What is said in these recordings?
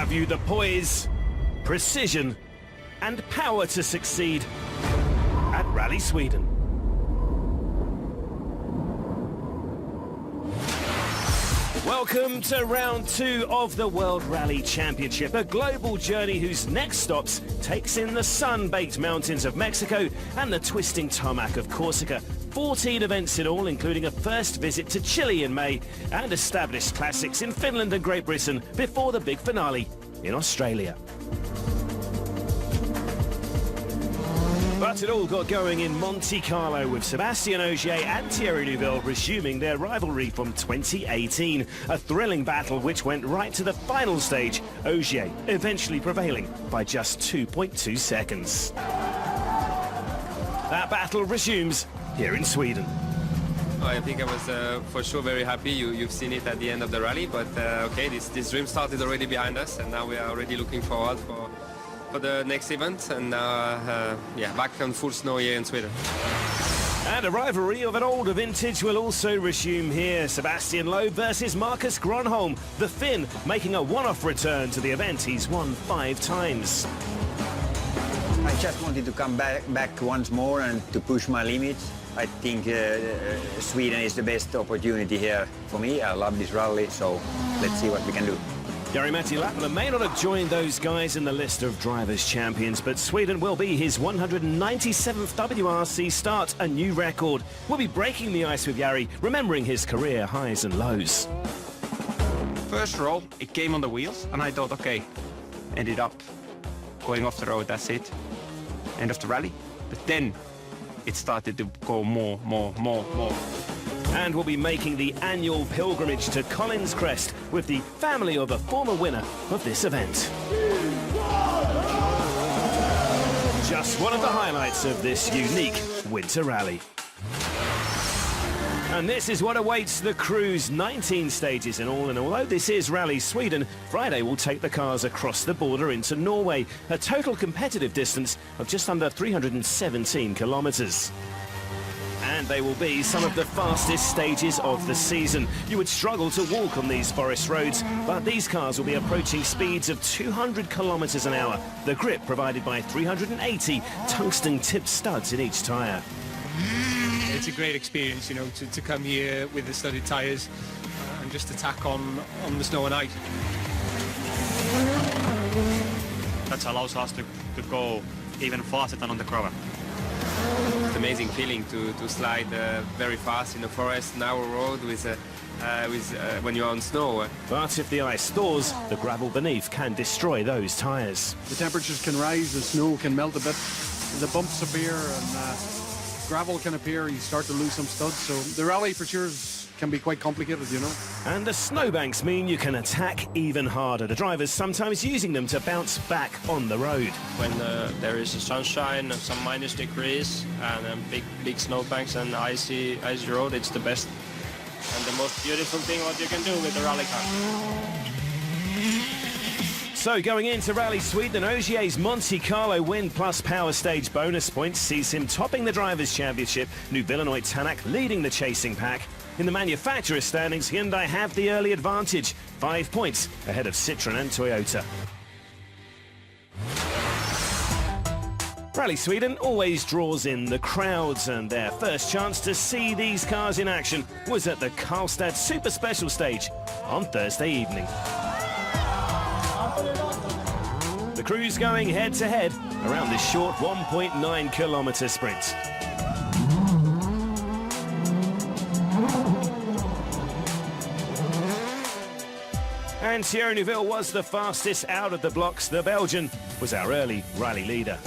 give you the poise, precision and power to succeed at Rally Sweden. Welcome to round 2 of the World Rally Championship, a global journey whose next stops takes in the sun-baked mountains of Mexico and the twisting tarmac of Corsica. 14 events in all, including a first visit to Chile in May and established classics in Finland and Great Britain before the big finale in Australia. But it all got going in Monte Carlo with Sébastien Ogier and Thierry Neuville resuming their rivalry from 2018. A thrilling battle which went right to the final stage, Ogier eventually prevailing by just 2.2 seconds. That battle resumes here in Sweden. I think I was for sure very happy. You've seen it at the end of the rally, but okay, this dream started already behind us, and now we are already looking forward for the next event, and yeah, back on full snow here in Sweden. And a rivalry of an older vintage will also resume here. Sebastian Loeb versus Marcus Gronholm, the Finn making a one-off return to the event. He's won 5 times. I just wanted to come back once more and to push my limits. I think Sweden is the best opportunity here for me. I love this rally, so let's see what we can do. Jari-Matti Latvala may not have joined those guys in the list of drivers' champions, but Sweden will be his 197th WRC start, a new record. We'll be breaking the ice with Jari, remembering his career highs and lows. First roll, it came on the wheels, and I thought, okay, ended up going off the road, that's it. End of the rally. But then it started to go more. And we'll be making the annual pilgrimage to Collins Crest with the family of a former winner of this event. Just one of the highlights of this unique winter rally. And this is what awaits the crews, 19 stages in all, and although this is Rally Sweden, Friday will take the cars across the border into Norway, a total competitive distance of just under 317 kilometres. And they will be some of the fastest stages of the season. You would struggle to walk on these forest roads, but these cars will be approaching speeds of 200 kilometres an hour. The grip provided by 380 tungsten-tipped studs in each tyre. It's a great experience, you know, to come here with the studded tyres and just attack on the snow and ice. That allows us to go even faster than on the gravel. It's an amazing feeling to slide very fast in a forest, narrow road with when you're on snow. But if the ice thaws, the gravel beneath can destroy those tyres. The temperatures can rise, the snow can melt a bit, the bumps appear and gravel can appear, you start to lose some studs, so the rally for sure can be quite complicated, you know. And the snowbanks mean you can attack even harder. The drivers sometimes using them to bounce back on the road. When there is a sunshine, some minus degrees, and big snowbanks and icy road, it's the best and the most beautiful thing what you can do with a rally car. So going into Rally Sweden, Ogier's Monte Carlo win plus power stage bonus points sees him topping the Drivers' Championship, Neuville and Oitanak leading the chasing pack. In the manufacturer's standings, Hyundai have the early advantage, 5 points ahead of Citroën and Toyota. Rally Sweden always draws in the crowds, and their first chance to see these cars in action was at the Karlstad Super Special stage on Thursday evening. The crews going head-to-head around this short 1.9 kilometre sprint. And Thierry Neuville was the fastest out of the blocks. The Belgian was our early rally leader.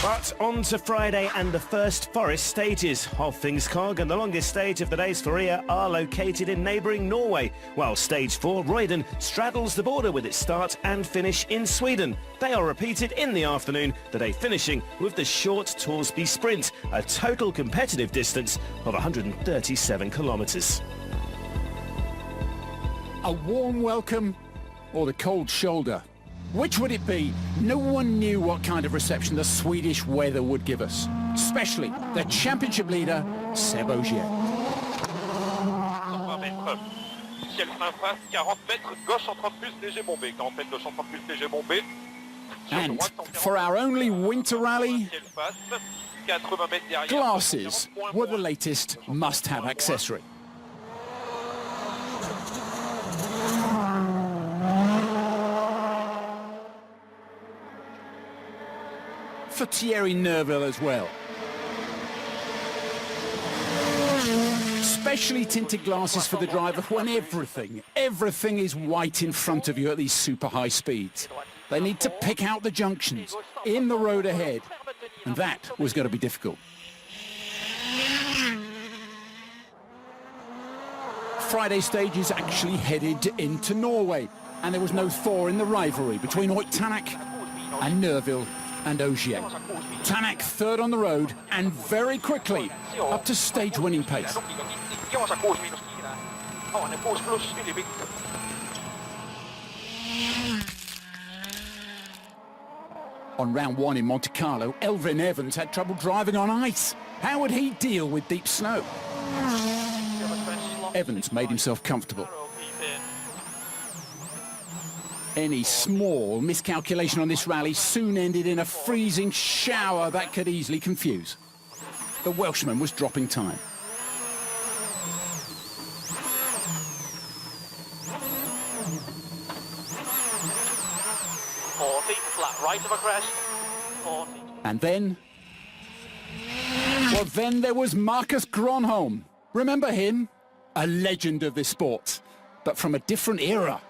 But on to Friday and the first forest stages. Hofingskog and the longest stage of the day's Foria are located in neighbouring Norway, while stage 4, Royden, straddles the border with its start and finish in Sweden. They are repeated in the afternoon, the day finishing with the short Torsby sprint, a total competitive distance of 137 kilometres. A warm welcome or the cold shoulder? Which would it be? No one knew what kind of reception the Swedish weather would give us, especially the championship leader, Seb Ogier. ciel frein face, 40 mètres, gauche entre plus, léger bombé. 40 mètres, gauche entre plus, léger bombé. And for our only winter rally, Ciel face, 80 mètres derrière. glasses were the latest must-have accessory. For Thierry Neuville as well. Specially tinted glasses for the driver when everything is white in front of you at these super high speeds. They need to pick out the junctions in the road ahead, and that was going to be difficult. Friday stages actually headed into Norway, and there was no thaw in the rivalry between Ott Tanak and Neuville and Ogier. Tanak third on the road, and very quickly up to stage-winning pace. On round one in Monte Carlo, Elfyn Evans had trouble driving on ice. How would he deal with deep snow? Evans made himself comfortable. Any small miscalculation on this rally soon ended in a freezing shower that could easily confuse. The Welshman was dropping time. Flat right of a crest. 40. And then... well, then there was Marcus Gronholm. Remember him? A legend of this sport, but from a different era.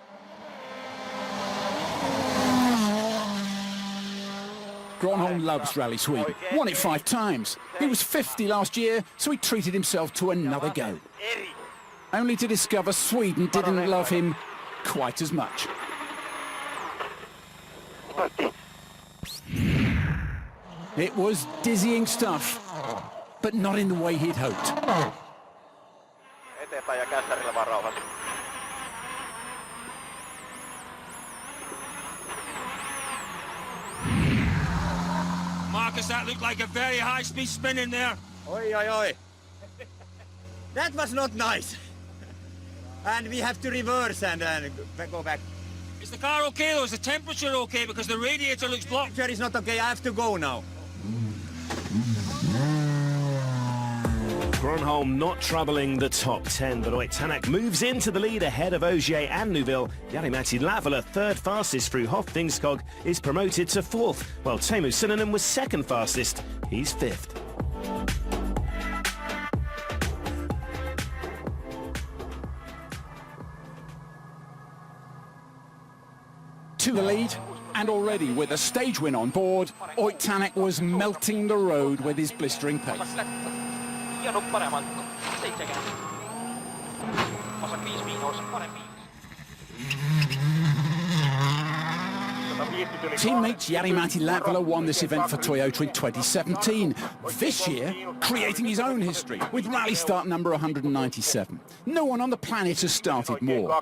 Gronholm loves Rally Sweden. Won it 5 times. He was 50 last year, so he treated himself to another go. Only to discover Sweden didn't love him quite as much. It was dizzying stuff, but not in the way he'd hoped. Eteenpäin ja käsärillä vaan rauhassa. Marcus, that looked like a very high-speed spin in there. Oi, oi, oi. That was not nice. And we have to reverse and go back. Is the car okay though? Is the temperature okay? Because the radiator looks blocked. Temperature is not okay. I have to go now. Gronholm not troubling the top 10, but Ott Tanak moves into the lead ahead of Ogier and Neuville. Jari-Matti Latvala, third fastest through Hoftingskog, is promoted to fourth, while Teemu Suninen was second fastest. He's fifth. To the lead, and already with a stage win on board, Ott Tanak was melting the road with his blistering pace. Teammate Jari-Matti Latvala won this event for Toyota in 2017. This year, creating his own history with rally start number 197. No one on the planet has started more.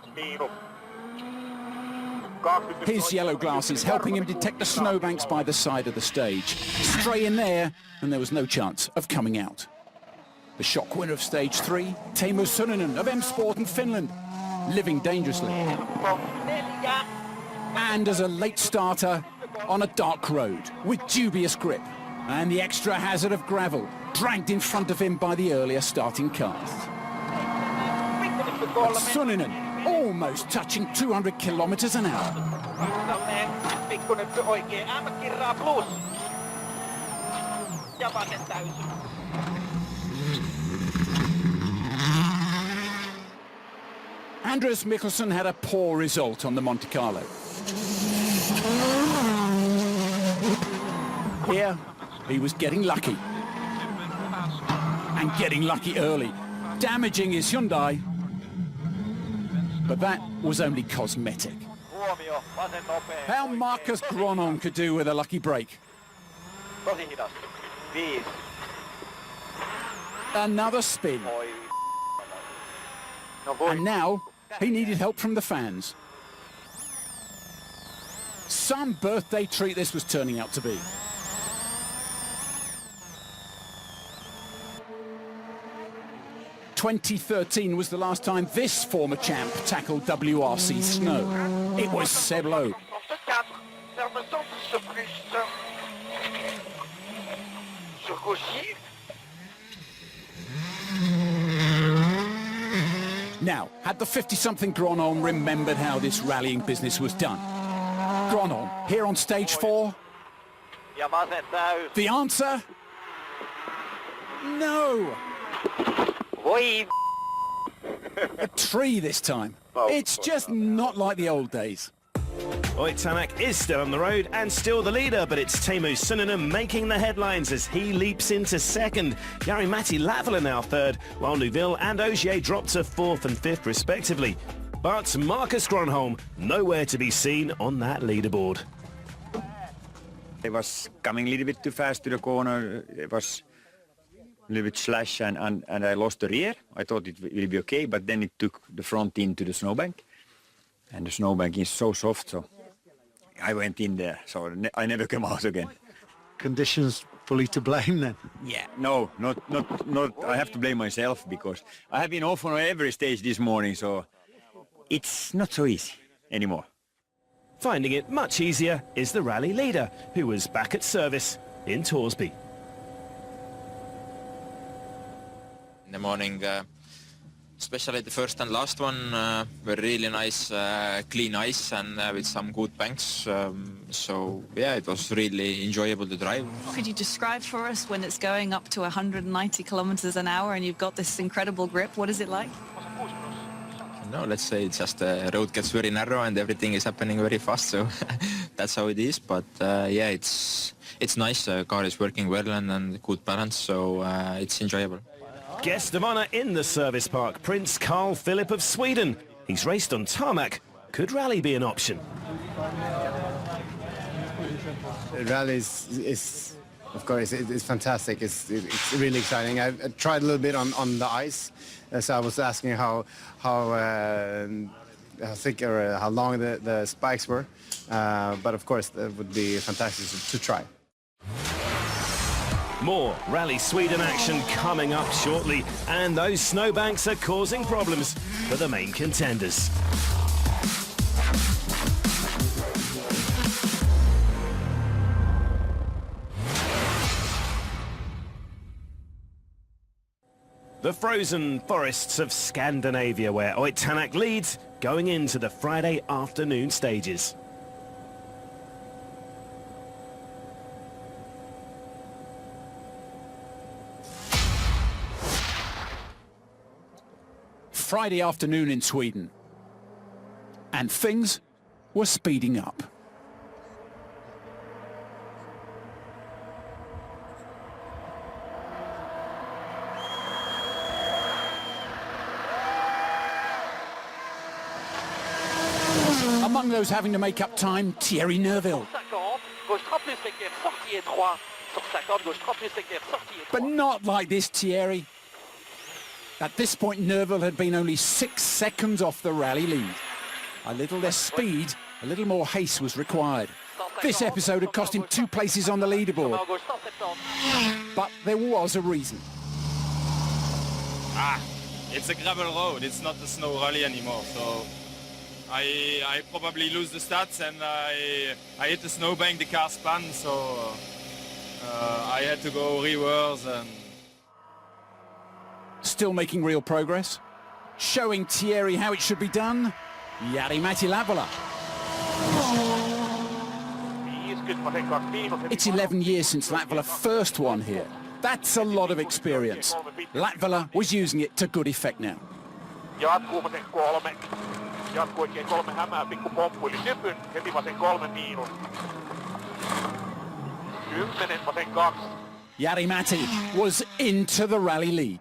His yellow glasses helping him detect the snowbanks by the side of the stage. Stray in there, and there was no chance of coming out. The shock winner of stage 3, Teemu Suninen of M-Sport in Finland, living dangerously. And as a late starter on a dark road with dubious grip and the extra hazard of gravel dragged in front of him by the earlier starting cars. But Suninen almost touching 200 kilometers an hour. Andreas Mikkelsen had a poor result on the Monte Carlo. Here, he was getting lucky. And getting lucky early, damaging his Hyundai. But that was only cosmetic. How Marcus Gronholm could do with a lucky break. Another spin. And now, he needed help from the fans. Some birthday treat this was turning out to be. 2013 was the last time this former champ tackled WRC snow. It was Seb Loeb. Now, had the 50-something Gronholm remembered how this rallying business was done? Gronholm, here on stage 4. The answer? No. A tree this time. It's just not like the old days. Oyt Tanak is still on the road and still the leader, but it's Teemu Suninen making the headlines as he leaps into second. Jari-Matti Latvala now third, while Neuville and Ogier drop to fourth and fifth respectively. But Marcus Gronholm nowhere to be seen on that leaderboard. I was coming a little bit too fast to the corner. It was a little bit slash and I lost the rear. I thought it will be okay, but then it took the front into the snowbank. And the snowbank is so soft, so I went in there, so I never came out again. Conditions fully to blame then? Yeah, no, not. I have to blame myself because I have been off on every stage this morning, so it's not so easy anymore. Finding it much easier is the rally leader, who was back at service in Torsby. In the morning, especially the first and last one were really nice, clean ice and with some good banks. So yeah, it was really enjoyable to drive. Could you describe for us when it's going up to 190 kilometers an hour and you've got this incredible grip? What is it like? No, let's say it's just the road gets very narrow and everything is happening very fast. So that's how it is. But yeah, it's nice. The car is working well and good balance. So it's enjoyable. Guest of honour in the service park, Prince Carl Philip of Sweden. He's raced on tarmac. Could rally be an option? Rally is of course, it's fantastic. It's really exciting. I tried a little bit on the ice, so I was asking how thick or how long the spikes were. But of course, that would be fantastic to try. More Rally Sweden action coming up shortly, and those snowbanks are causing problems for the main contenders. The frozen forests of Scandinavia, where Oyt Tanak leads, going into the Friday afternoon stages. Friday afternoon in Sweden, and things were speeding up. Among those having to make up time, Thierry Neuville. But not like this, Thierry. At this point, Neuville had been only 6 seconds off the rally lead. A little less speed, a little more haste was required. This episode had cost him 2 places on the leaderboard. But there was a reason. It's a gravel road, it's not a snow rally anymore, so I probably lose the stats and I hit the snowbank, the car spun, so I had to go reverse and... Still making real progress. Showing Thierry how it should be done. Jari-Matti Latvala. It's 11 years since Latvala first won here. That's a lot of experience. Latvala was using it to good effect now. Jari-Matti was into the rally lead.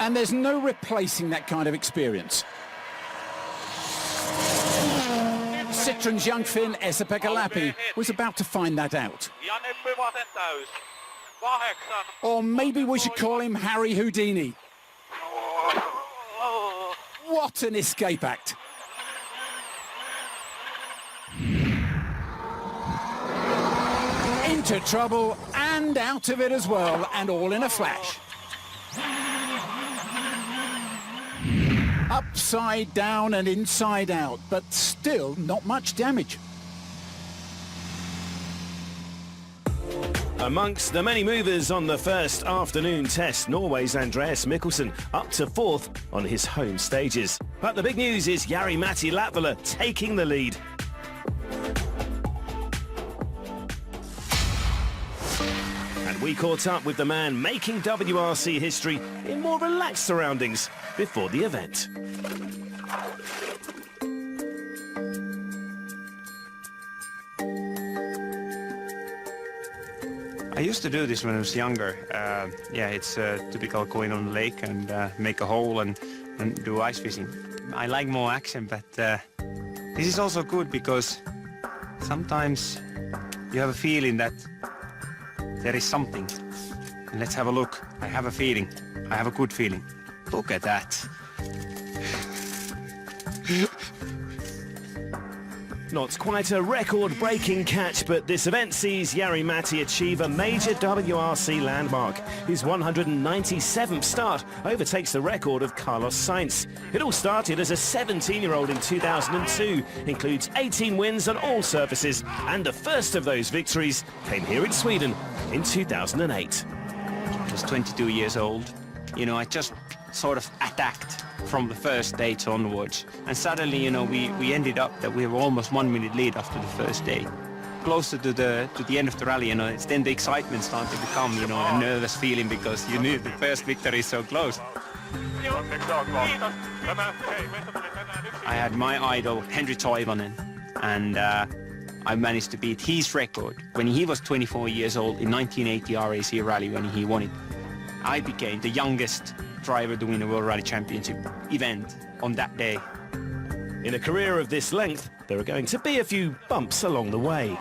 And there's no replacing that kind of experience. Citroen's young Finn, Esa-Pekka Lappi, was about to find that out. Or maybe we should call him Harry Houdini. What an escape act. Into trouble and out of it as well, and all in a flash. Upside down and inside out, but still not much damage. Amongst the many movers on the first afternoon test, Norway's Andreas Mikkelsen up to 4th on his home stages. But the big news is Jari-Matti Latvala taking the lead. And we caught up with the man making WRC history in more relaxed surroundings before the event. I used to do this when I was younger. Yeah, it's typical going on the lake and make a hole and do ice fishing. I like more action, but this is also good because sometimes you have a feeling that there is something. And let's have a look. I have a feeling. I have a good feeling. Look at that. Not quite a record-breaking catch, but this event sees Jari-Matti achieve a major WRC landmark. His 197th start overtakes the record of Carlos Sainz. It all started as a 17-year-old in 2002, includes 18 wins on all surfaces, and the first of those victories came here in Sweden in 2008. I was 22 years old. You know, I just sort of attacked from the first dates onwards. And suddenly, you know, we ended up that we were almost 1 minute lead after the first day. Closer to the end of the rally, you know, it's then the excitement started to become, you know, a nervous feeling because you knew the first victory is so close. I had my idol, Henri Toivonen, and I managed to beat his record when he was 24 years old in 1980 RAC Rally when he won it. I became the youngest driver to win a World Rally Championship event on that day. In a career of this length, there are going to be a few bumps along the way.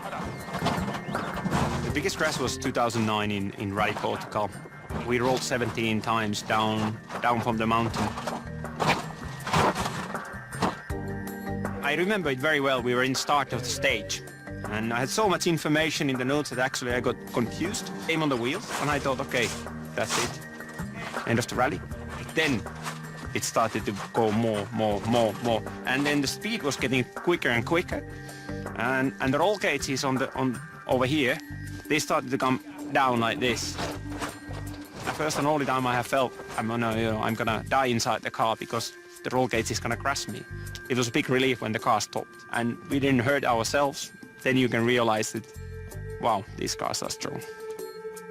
The biggest crash was 2009 in Rally Portugal. We rolled 17 times down from the mountain. I remember it very well. We were in start of the stage. And I had so much information in the notes that actually I got confused. Came on the wheels and I thought, okay, that's it. End of the rally. Then it started to go more. And then the speed was getting quicker and quicker. And the roll cages over here, they started to come down like this. The first and only time I have felt I'm gonna die inside the car because the roll cage is gonna crash me. It was a big relief when the car stopped and we didn't hurt ourselves. Then you can realize that, wow, these cars are strong.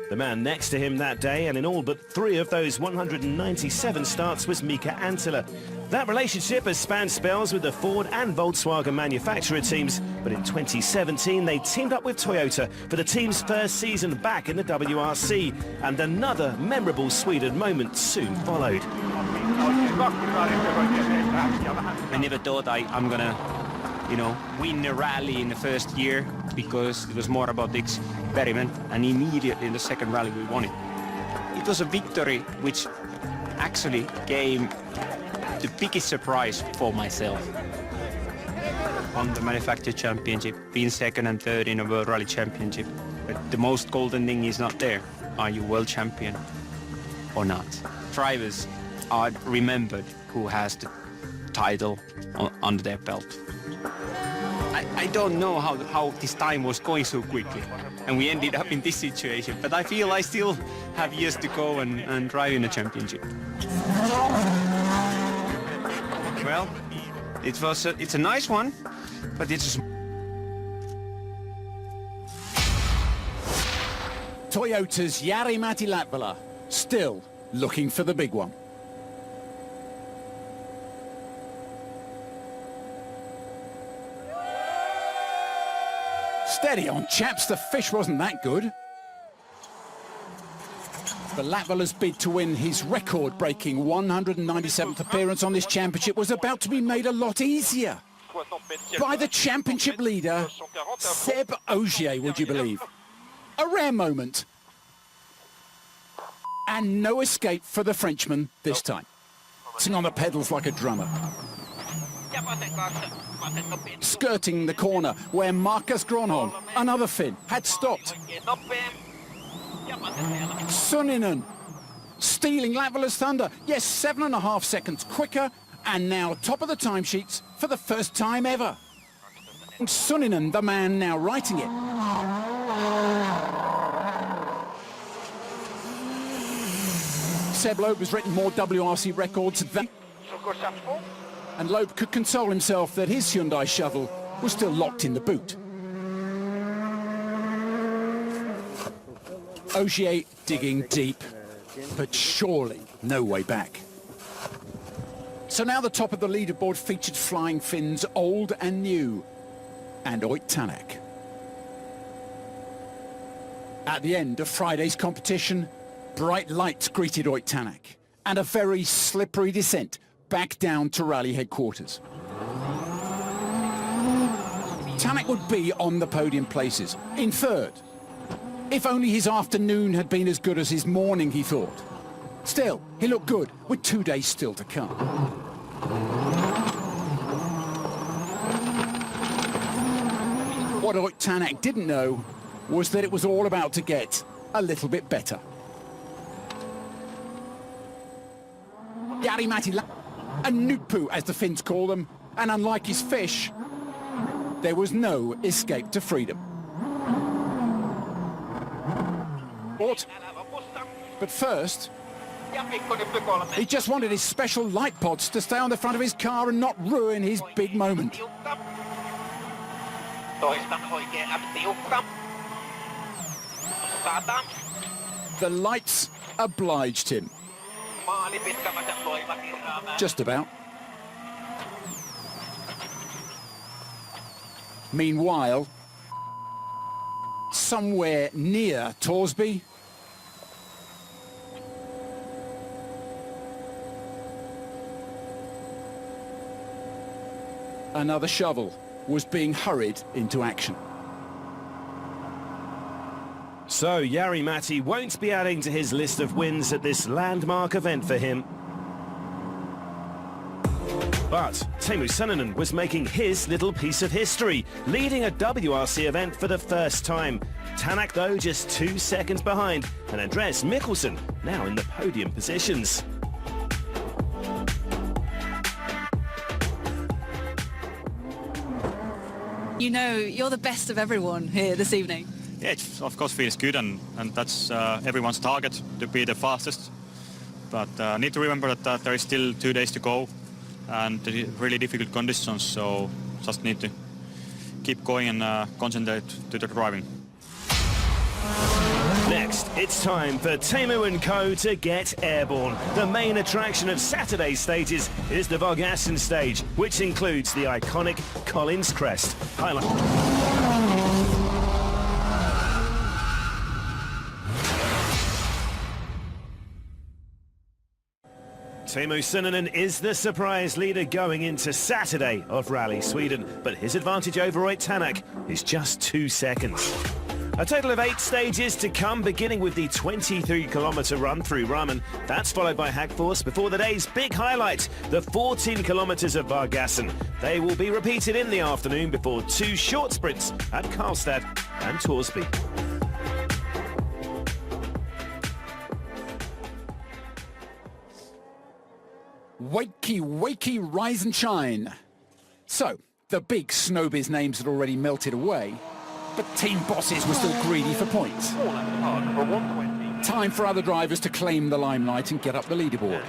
The man next to him that day, and in all but 3 of those 197 starts, was Mika Anttila. That relationship has spanned spells with the Ford and Volkswagen manufacturer teams, but in 2017 they teamed up with Toyota for the team's first season back in the WRC, and another memorable Sweden moment soon followed. I never thought I'm gonna, you know, win a rally in the first year because it was more about the experiment, and immediately in the second rally we won it. It was a victory which actually came the biggest surprise for myself. On the manufacturer championship, being second and third in a World Rally Championship. But the most golden thing is not there. Are you world champion or not? Drivers are remembered who has the title under their belt. I don't know how this time was going so quickly and we ended up in this situation, but I feel I still have years to go and drive in a championship. Well, it's a nice one, but it's a... Toyota's Jari-Matti Latvala still looking for the big one. Steady on, chaps. The fish wasn't that good. But Latvala's bid to win his record-breaking 197th appearance on this championship was about to be made a lot easier by the championship leader, Seb Ogier, would you believe? A rare moment. And no escape for the Frenchman this time. Sitting on the pedals like a drummer. Skirting the corner where Marcus Gronholm, another Finn, had stopped. Sunninen stealing Latvala's thunder. Yes, 7.5 seconds quicker And now top of the timesheets for the first time ever. Sunninen, the man now writing it. Seb Loeb has written more WRC records than... And Loeb could console himself that his Hyundai shovel was still locked in the boot. Ogier digging deep, but surely no way back. So now the top of the leaderboard featured flying Finns, old and new, and Ott Tänak. At the end of Friday's competition, bright lights greeted Ott Tänak, and a very slippery descent back down to rally headquarters. Tänak would be on the podium places, in third. If only his afternoon had been as good as his morning, he thought. Still, he looked good, with 2 days still to come. What Ott Tänak didn't know was that it was all about to get a little bit better. Jari-Matti a Nuppu, as the Finns call them, and unlike his fish, there was no escape to freedom. But first, he just wanted his special light pods to stay on the front of his car and not ruin his big moment. The lights obliged him. Just about. Meanwhile, somewhere near Torsby, another shovel was being hurried into action. So Jari-Matti won't be adding to his list of wins at this landmark event for him. But Teemu Sunninen was making his little piece of history, leading a WRC event for the first time. Tänak, though, just 2 seconds behind, and Andreas Mikkelsen now in the podium positions. You know, you're the best of everyone here this evening. Yeah, it of course feels good, and that's everyone's target, to be the fastest. But need to remember that there is still 2 days to go and really difficult conditions, so just need to keep going and concentrate to the driving. Next, it's time for Teemu and co to get airborne. The main attraction of Saturday's stages is the Vargassen stage, which includes the iconic Collins Crest. Teemu Sunninen is the surprise leader going into Saturday of Rally Sweden, but his advantage over Ott Tänak is just 2 seconds. A total of 8 stages to come, beginning with the 23-kilometre run through Ramen. That's followed by Hagfors before the day's big highlight, the 14 kilometres of Vargassen. They will be repeated in the afternoon before 2 short sprints at Karlstad and Torsby. Wakey, wakey, rise and shine. So, the big Snowbiz names had already melted away, but team bosses were still greedy for points. Time for other drivers to claim the limelight and get up the leaderboard.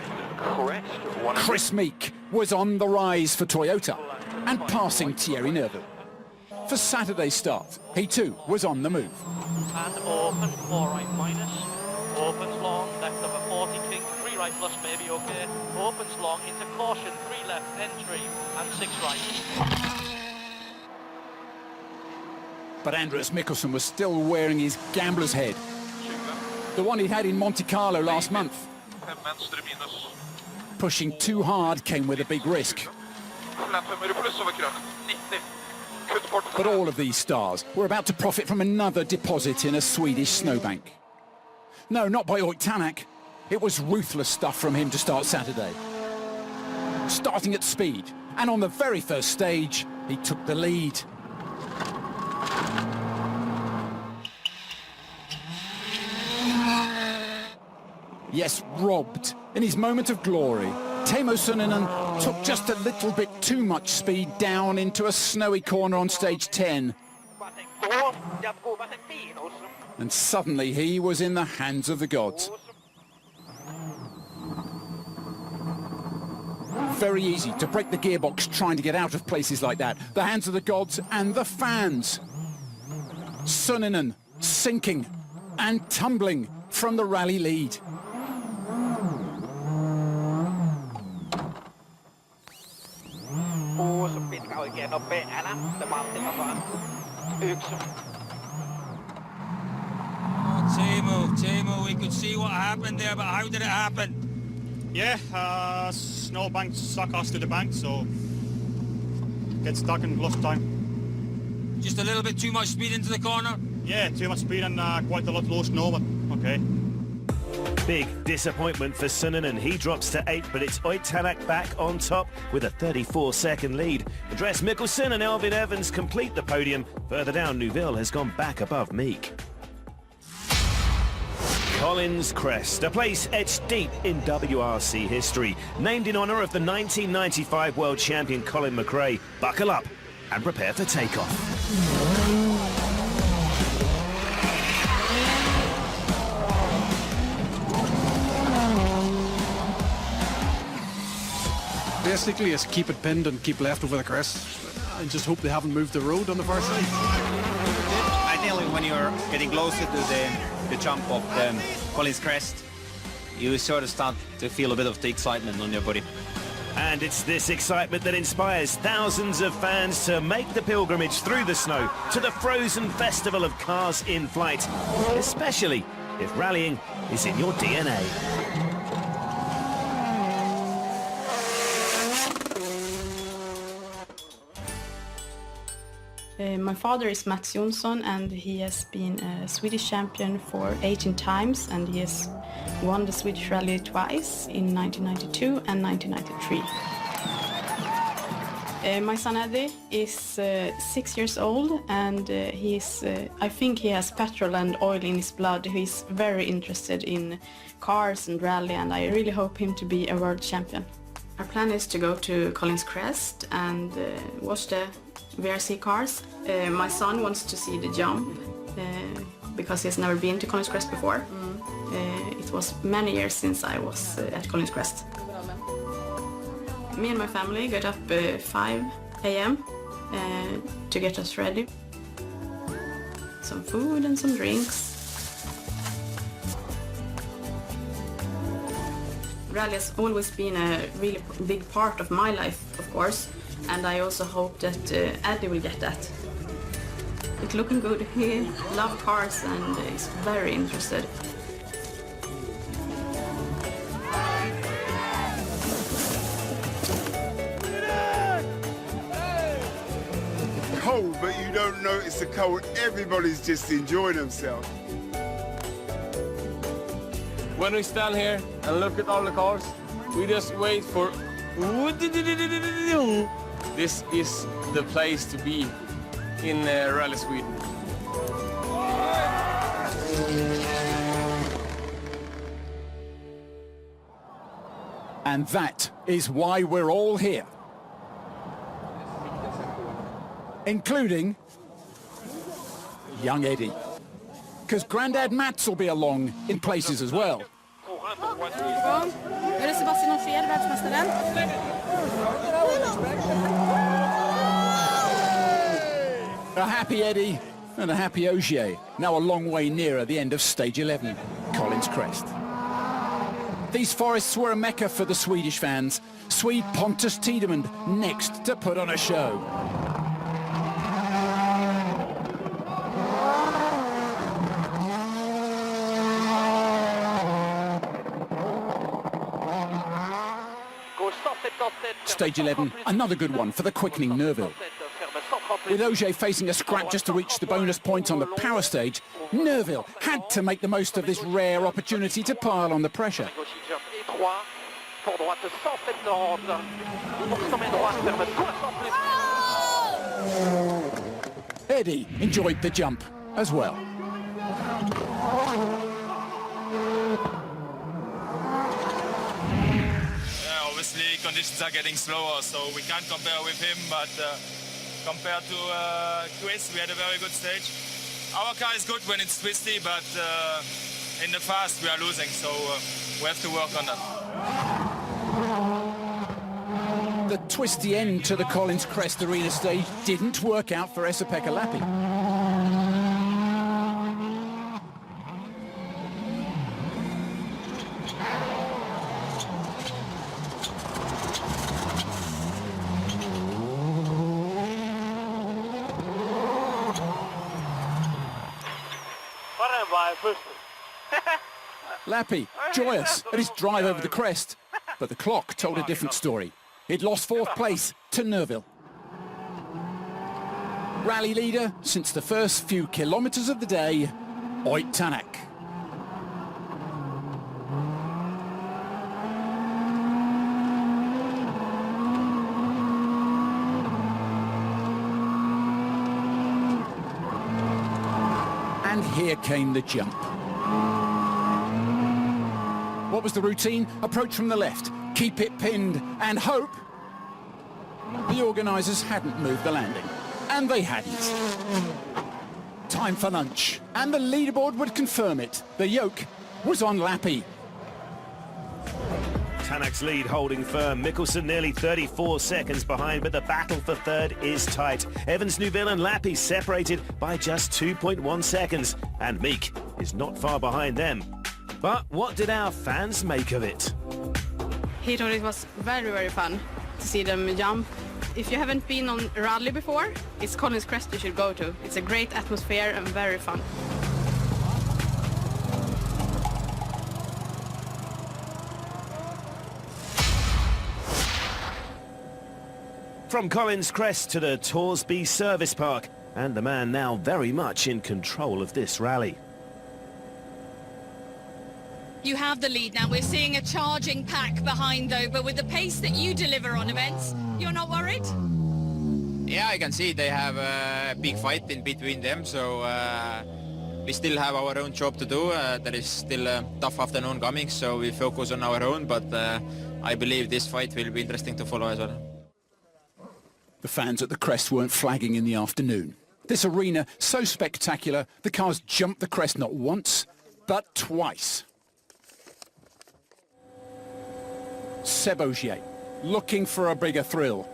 Chris Meek was on the rise for Toyota and passing Thierry Neuville. For Saturday's start, he too was on the move. And open, 4 right minus, opens long, left of a 40 king, 3 right plus maybe okay, opens long into caution, 3 left, entry, and 6 right. But Andreas Mikkelsen was still wearing his gambler's head, the one he'd had in Monte Carlo last month. Pushing too hard came with a big risk. But all of these stars were about to profit from another deposit in a Swedish snowbank. No, not by Ott Tänak. It was ruthless stuff from him to start Saturday. Starting at speed, and on the very first stage, he took the lead. Yes, robbed. In his moment of glory, Teemu Suninen took just a little bit too much speed down into a snowy corner on stage 10. And suddenly he was in the hands of the gods. Very easy to break the gearbox trying to get out of places like that. The hands of the gods and the fans. Suninen sinking and tumbling from the rally lead. Teemu, we could see what happened there, but how did it happen? Yeah, snowbank suck us to the bank, so get stuck and lost time. Just a little bit too much speed into the corner? Yeah, too much speed and quite a lot low snow, but okay. Big disappointment for Suninen. He drops to 8, but it's Ott Tänak back on top with a 34-second lead. Andreas Mikkelsen and Elfyn Evans complete the podium. Further down, Neuville has gone back above Meek. Collins Crest, a place etched deep in WRC history, named in honour of the 1995 world champion Colin McRae. Buckle up and prepare for takeoff. Basically, is keep it pinned and keep left over the crest. I just hope they haven't moved the road on the far side. Ideally, when you're getting closer to the jump of the Collins Crest, you sort of start to feel a bit of the excitement on your body. And it's this excitement that inspires thousands of fans to make the pilgrimage through the snow to the frozen festival of cars in flight, especially if rallying is in your DNA. My father is Mats Jonsson, and he has been a Swedish champion for 18 times, and he has won the Swedish Rally twice in 1992 and 1993. My son Eddie is 6 years old, and I think he has petrol and oil in his blood. He's very interested in cars and rally, and I really hope him to be a world champion. Our plan is to go to Collins Crest and watch the VRC cars. My son wants to see the jump because he's never been to Collins Crest before. It was many years since I was at Collins Crest. Me and my family got up 5 a.m. To get us ready. Some food and some drinks. Rally has always been a really big part of my life, of course, and I also hope that Eddie will get that. It's looking good. He loves cars and is very interested. Cold, but you don't notice the cold. Everybody's just enjoying themselves. When we stand here and look at all the cars, we just wait for... This is the place to be in Rally Sweden. And that is why we're all here. Including young Eddie. Because Grandad Mats will be along in places as well. A happy Eddie and a happy Ogier, now a long way nearer the end of stage 11, Collins Crest. These forests were a mecca for the Swedish fans. Swede Pontus Tiedemund next to put on a show. Stage 11, another good one for the quickening Neuville. With Ogier facing a scrap just to reach the bonus points on the power stage, Neuville had to make the most of this rare opportunity to pile on the pressure. Eddie enjoyed the jump as well. obviously conditions are getting slower, so we can't compare with him, but compared to Chris, we had a very good stage. Our car is good when it's twisty, but in the fast we are losing, so we have to work on that. The twisty end to the Collins Crest Arena stage didn't work out for Esa-Pekka Lappi. Lappi, joyous at his drive over the crest, but the clock told a different story. He'd lost fourth place to Neuville. Rally leader since the first few kilometres of the day, Ott Tänak. And here came the jump. What was the routine? Approach from the left, keep it pinned, and hope. The organisers hadn't moved the landing, and they hadn't. Time for lunch, and the leaderboard would confirm it. The yoke was on Lappi. Tanak's lead holding firm. Mikkelsen nearly 34 seconds behind, but the battle for third is tight. Evans, Neuville and Lappi separated by just 2.1 seconds, and Meek is not far behind them. But what did our fans make of it? He thought it was very, very fun to see them jump. If you haven't been on a rally before, it's Collins Crest you should go to. It's a great atmosphere and very fun. From Collins Crest to the Torsby Service Park, and the man now very much in control of this rally. You have the lead now. We're seeing a charging pack behind, though, but with the pace that you deliver on events, you're not worried? Yeah, I can see they have a big fight in between them, so we still have our own job to do. There is still a tough afternoon coming, so we focus on our own, but I believe this fight will be interesting to follow as well. The fans at the crest weren't flagging in the afternoon. This arena, so spectacular, the cars jumped the crest not once, but twice. Seb Ogier, looking for a bigger thrill.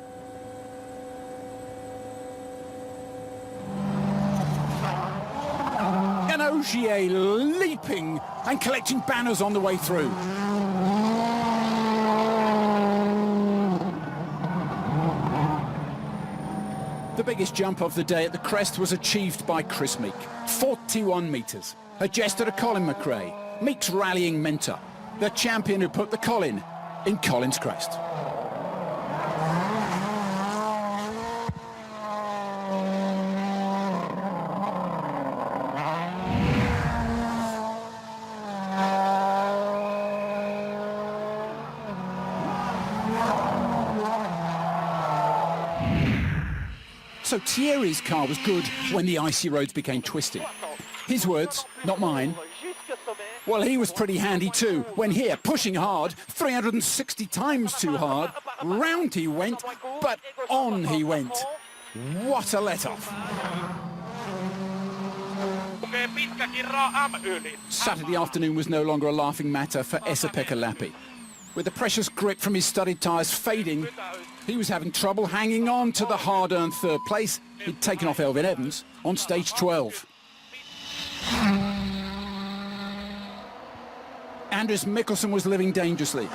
And Ogier leaping and collecting banners on the way through. The biggest jump of the day at the crest was achieved by Chris Meek, 41 metres. A gesture to Colin McRae, Meek's rallying mentor, the champion who put the Colin in Collins Crest. So Thierry's car was good when the icy roads became twisty. His words, not mine. Well, he was pretty handy too, when here, pushing hard, 360 times too hard, round he went, but on he went. What a let-off. Saturday afternoon was no longer a laughing matter for Esa-Pekka Lappi. With the precious grip from his studded tyres fading, he was having trouble hanging on to the hard-earned third place he'd taken off Elfyn Evans on stage 12. Anders Mikkelsen was living dangerously.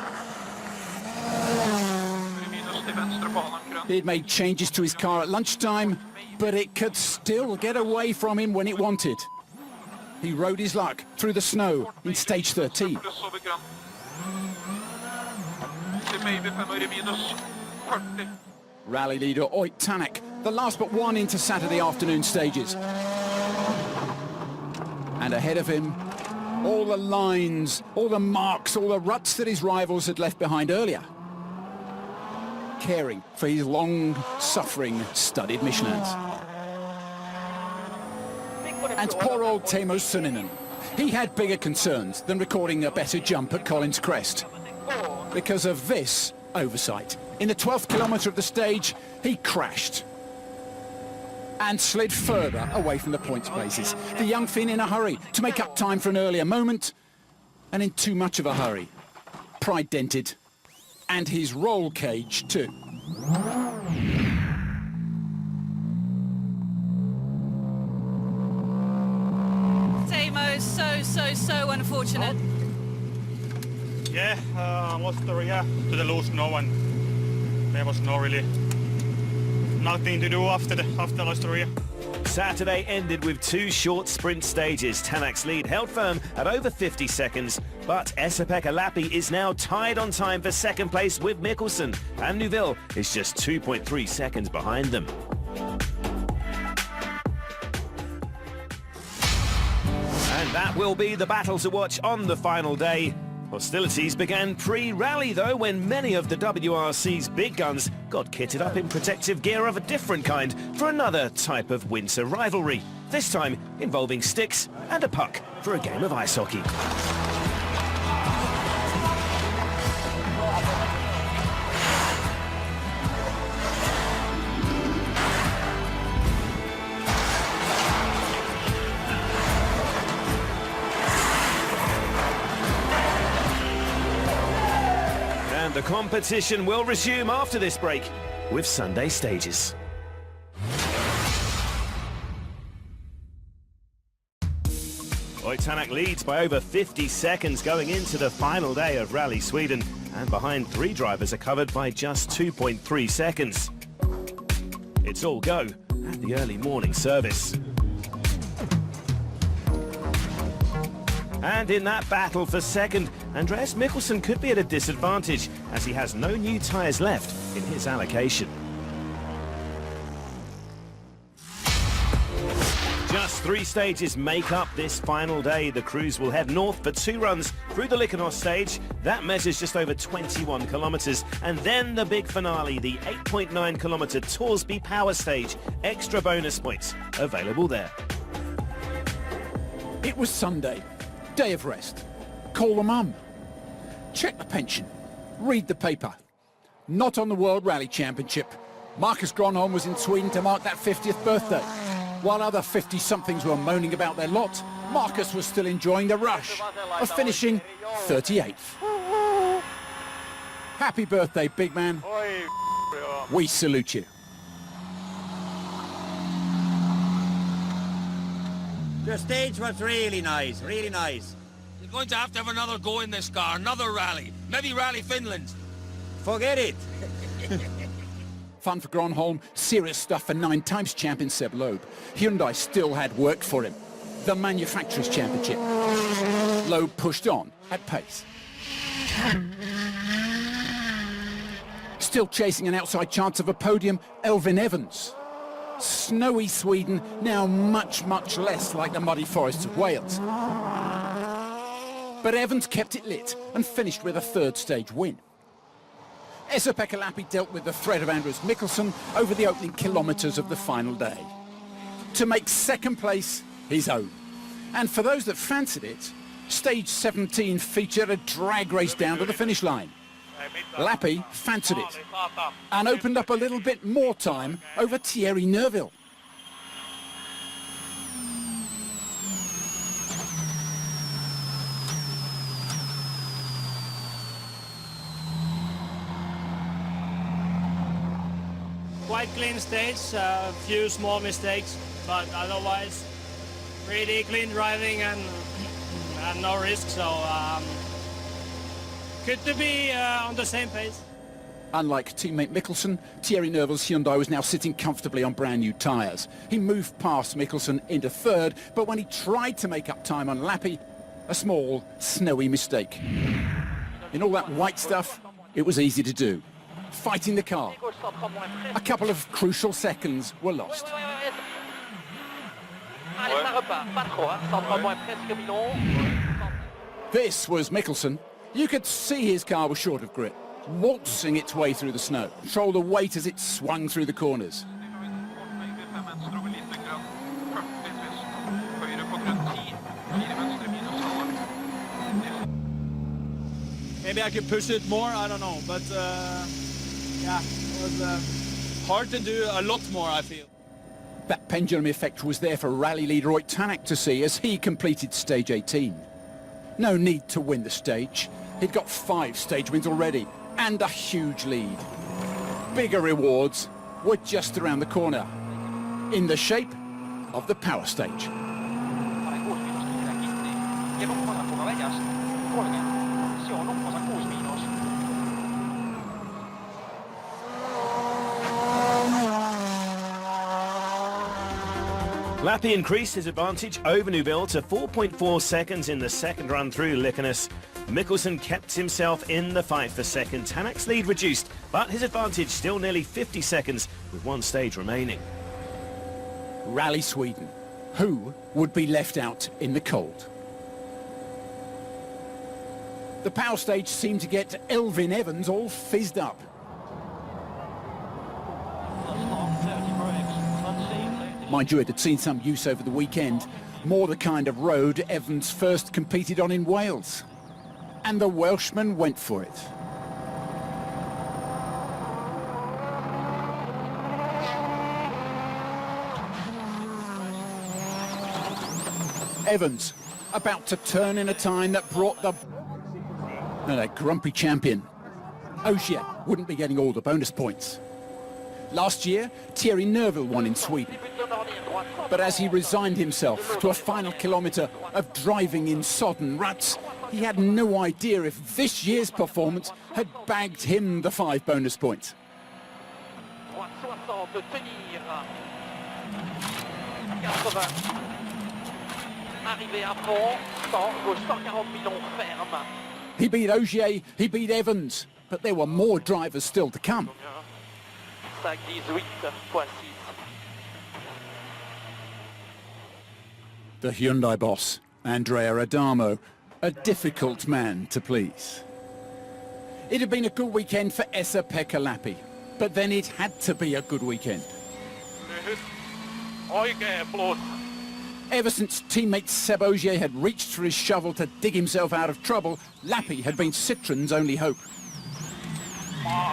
He'd made changes to his car at lunchtime, but it could still get away from him when it wanted. He rode his luck through the snow in stage 13. Rally leader Ott Tänak, the last but one into Saturday afternoon stages. And ahead of him, all the lines, all the marks, all the ruts that his rivals had left behind earlier. Caring for his long-suffering studded Michelins. And poor old Teemu Surninen. He had bigger concerns than recording a better jump at Collins Crest. Because of this, oversight. In the 12th kilometre of the stage, he crashed and slid further away from the points places. The young Finn in a hurry to make up time for an earlier moment, and in too much of a hurry. Pride dented, and his roll cage too. Tamo, so unfortunate. Yeah, lost the rear to the loose snow, and there was nothing to do after lost the rear. Saturday ended with two short sprint stages. Tanak's lead held firm at over 50 seconds, but Esa-Pekka Lappi is now tied on time for second place with Mikkelsen, and Neuville is just 2.3 seconds behind them. And that will be the battle to watch on the final day. Hostilities began pre-rally though, when many of the WRC's big guns got kitted up in protective gear of a different kind for another type of winter rivalry, this time involving sticks and a puck for a game of ice hockey. The competition will resume after this break with Sunday stages. Ott Tanak leads by over 50 seconds going into the final day of Rally Sweden, and behind three drivers are covered by just 2.3 seconds. It's all go at the early morning service. And in that battle for second, Andreas Mikkelsen could be at a disadvantage as he has no new tyres left in his allocation. Just 3 stages make up this final day. The crews will head north for 2 runs through the Likenhouse stage. That measures just over 21 kilometres. And then the big finale, the 8.9 kilometre Torsby Power Stage. Extra bonus points available there. It was Sunday. Day of rest. Call the mum. Check the pension. Read the paper. Not on the World Rally Championship. Marcus Gronholm was in Sweden to mark that 50th birthday. While other 50-somethings were moaning about their lot, Marcus was still enjoying the rush of finishing 38th. Happy birthday, big man. We salute you. The stage was really nice, really nice. You're going to have another go in this car, another rally. Maybe Rally Finland. Forget it. Fun for Gronholm, serious stuff for 9 times champion Seb Loeb. Hyundai still had work for him. The Manufacturers' Championship. Loeb pushed on at pace. Still chasing an outside chance of a podium, Elfyn Evans. Snowy Sweden, now much, much less like the muddy forests of Wales. But Evans kept it lit and finished with a 3rd stage win. Esa-Pekka Lappi dealt with the threat of Andreas Mikkelsen over the opening kilometres of the final day, to make 2nd place his own. And for those that fancied it, stage 17 featured a drag race down to the finish line. Lappi fancied it and opened up a little bit more time over Thierry Neuville. Quite clean stage, a few small mistakes, but otherwise really clean driving and no risk, so good to be on the same pace. Unlike teammate Mikkelsen, Thierry Neuville's Hyundai was now sitting comfortably on brand new tyres. He moved past Mikkelsen into 3rd, but when he tried to make up time on Lappi, a small, snowy mistake. In all that white stuff, it was easy to do. Fighting the car. A couple of crucial seconds were lost. This was Mikkelsen. You could see his car was short of grip, waltzing its way through the snow. Control the weight as it swung through the corners. maybe I could push it more, I don't know. But yeah, it was hard to do a lot more, I feel. That pendulum effect was there for rally leader Ott Tänak to see as he completed stage 18. No need to win the stage. He'd got 5 stage wins already and a huge lead. Bigger rewards were just around the corner, in the shape of the power stage. Lappi increased his advantage over Neuville to 4.4 seconds in the second run through Likeness. Mikkelsen kept himself in the fight for second. Tänak's lead reduced, but his advantage still nearly 50 seconds with 1 stage remaining. Rally Sweden. Who would be left out in the cold? The power stage seemed to get Elfyn Evans all fizzed up. Mind you, it had seen some use over the weekend. More the kind of road Evans first competed on in Wales. And the Welshman went for it. Evans about to turn in a time that brought the grumpy champion. Ogier wouldn't be getting all the bonus points. Last year, Thierry Neuville won in Sweden. But as he resigned himself to a final kilometre of driving in sodden ruts, he had no idea if this year's performance had bagged him the 5 bonus points. He beat Ogier, he beat Evans, but there were more drivers still to come. The Hyundai boss, Andrea Adamo, a difficult man to please. It had been a good weekend for Esa-Pekka Lappi, but then it had to be a good weekend. Ever since teammate Seb Ogier had reached for his shovel to dig himself out of trouble, Lappi had been Citroen's only hope.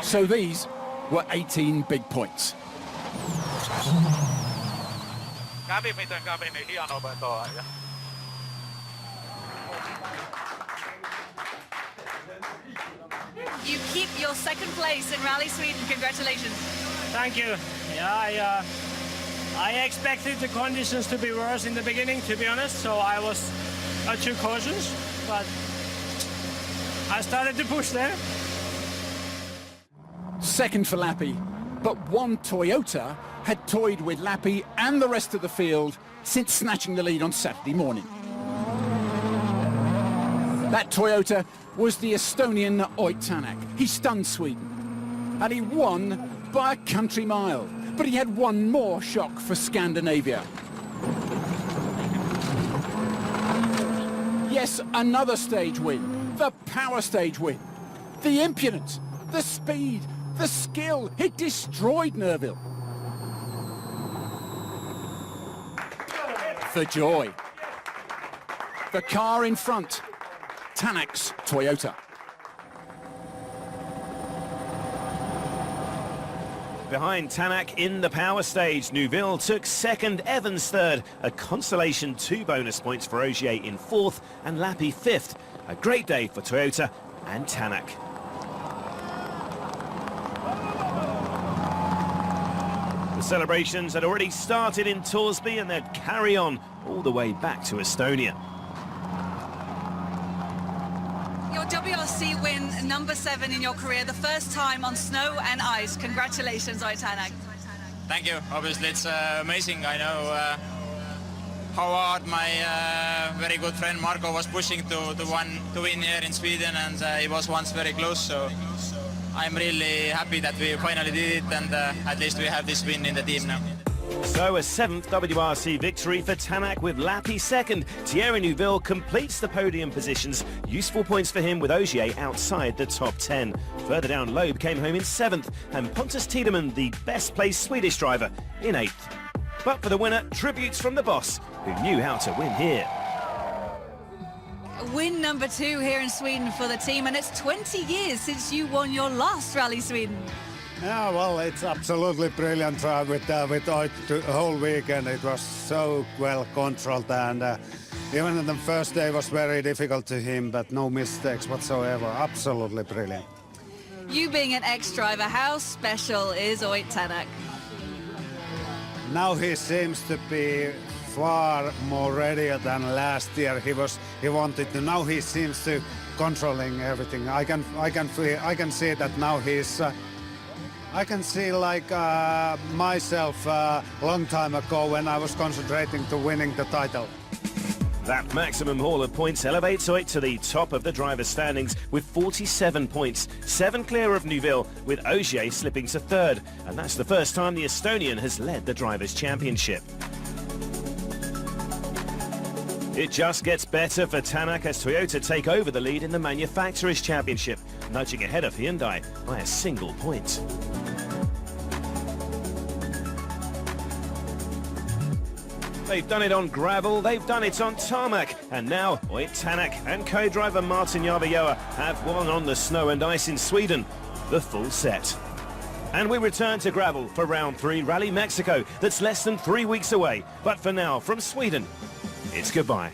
So these were 18 big points. You keep your second place in Rally Sweden. Congratulations. Thank you. Yeah, I expected the conditions to be worse in the beginning, to be honest, so I was not too cautious, but I started to push there. Second for Lappi, but one Toyota had toyed with Lappi and the rest of the field since snatching the lead on Saturday morning. That Toyota was the Estonian Ott Tänak. He stunned Sweden, and he won by a country mile. But he had one more shock for Scandinavia. Yes, another stage win. The power stage win. The impudence, the speed, the skill. It destroyed Neuville. The joy. The car in front. Tänak's Toyota. Behind Tänak in the power stage, Neuville took second, Evans third, a consolation 2 bonus points for Ogier in 4th and Lappi 5th. A great day for Toyota and Tänak. The celebrations had already started in Torsby and they'd carry on all the way back to Estonia. Your WRC win, number 7 in your career, the first time on snow and ice. Congratulations, Ott Tänak. Thank you. Obviously, it's amazing. I know how hard my very good friend Marco was pushing to win here in Sweden, and it was once very close. So I'm really happy that we finally did it, and at least we have this win in the team now. So a 7th WRC victory for Tänak with Lappi second. Thierry Neuville completes the podium positions. Useful points for him with Ogier outside the top 10. Further down, Loeb came home in 7th and Pontus Tideman, the best placed Swedish driver, in 8th. But for the winner, tributes from the boss, who knew how to win here. win number 2 here in Sweden for the team, and it's 20 years since you won your last Rally Sweden. Yeah, well, it's absolutely brilliant drive with Oit the whole weekend. It was so well controlled, and even the first day was very difficult to him, but no mistakes whatsoever. Absolutely brilliant. You being an ex-driver, how special is Oit Tanak? Now he seems to be far more ready than last year. He wanted to. Now he seems to controlling everything. I can see that now he's. I can see like myself a long time ago when I was concentrating to winning the title. That maximum haul of points elevates Oit to the top of the driver's standings with 47 points, 7 clear of Neuville, with Ogier slipping to 3rd. And that's the first time the Estonian has led the Drivers' Championship. It just gets better for Tanak as Toyota take over the lead in the Manufacturers' Championship, nudging ahead of Hyundai by a single point. They've done it on gravel, they've done it on tarmac, and now Oit Tanak and co-driver Martin Järvejoa have won on the snow and ice in Sweden, the full set. And we return to gravel for round 3 Rally Mexico, that's less than 3 weeks away. But for now, from Sweden, it's goodbye.